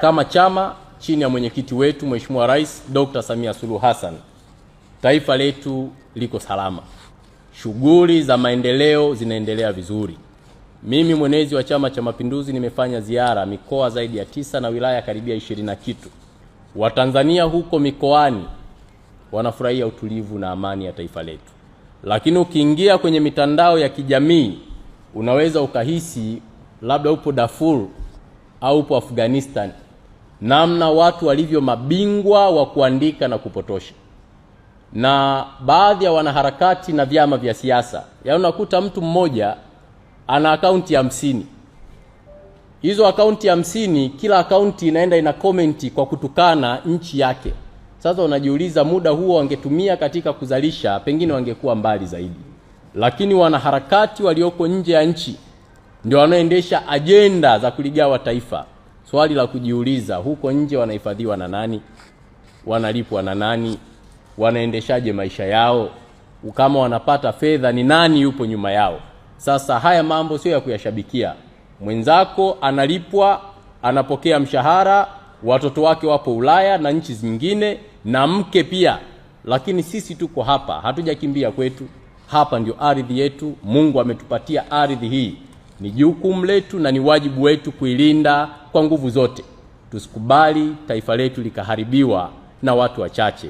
kama chama chini ya mwenyekiti wetu Mheshimiwa Rais Dr. Samia Suluhu Hassan, taifa letu liko salama. Shughuli za maendeleo zinaendelea vizuri. Mimi mwenezi wa Chama cha Mapinduzi nimefanya ziara mikoa zaidi ya 9 na wilaya karibia 20 na kitu. Watanzania huko mikoani wanafurahia utulivu na amani ya taifa letu. Lakini ukiingia kwenye mitandao ya kijamii unaweza ukahisi labda upo Darfur au upo Afghanistan, namna watu walivyo mabingwa wa kuandika na kupotosha. Na baadhi ya wanaharakati na vyama vya siasa, yaani unakuta mtu mmoja ana akaunti 50. Hizo akaunti 50, kila akaunti inaenda ina comment kwa kutukana nchi yake. Sasa unajiuliza muda huo wangetumia katika kuzalisha, pengine wangekuwa mbali zaidi. Lakini wanaharakati walioko nje ya nchi ndio wanaoendesha ajenda za kuligawa taifa. Swali la kujiuliza, huko nje wanahifadhiwa na nani? Wanalipwa na nani? Wanaendeshaje maisha yao? Kama wanapata fedha, ni nani yupo nyuma yao? Sasa haya mambo sio ya kuyashabikia. Mwenzako analipwa, anapokea mshahara, watoto wake wapo Ulaya na nchi zingine, na mke pia. Lakini sisi tuko hapa, hatujakimbia kwetu. Hapa ndio ardhi yetu. Mungu ametupatia ardhi hii. Ni jukumu letu na ni wajibu wetu kuilinda kwa nguvu zote. Tusikubali taifa letu likaharibiwa na watu wachache.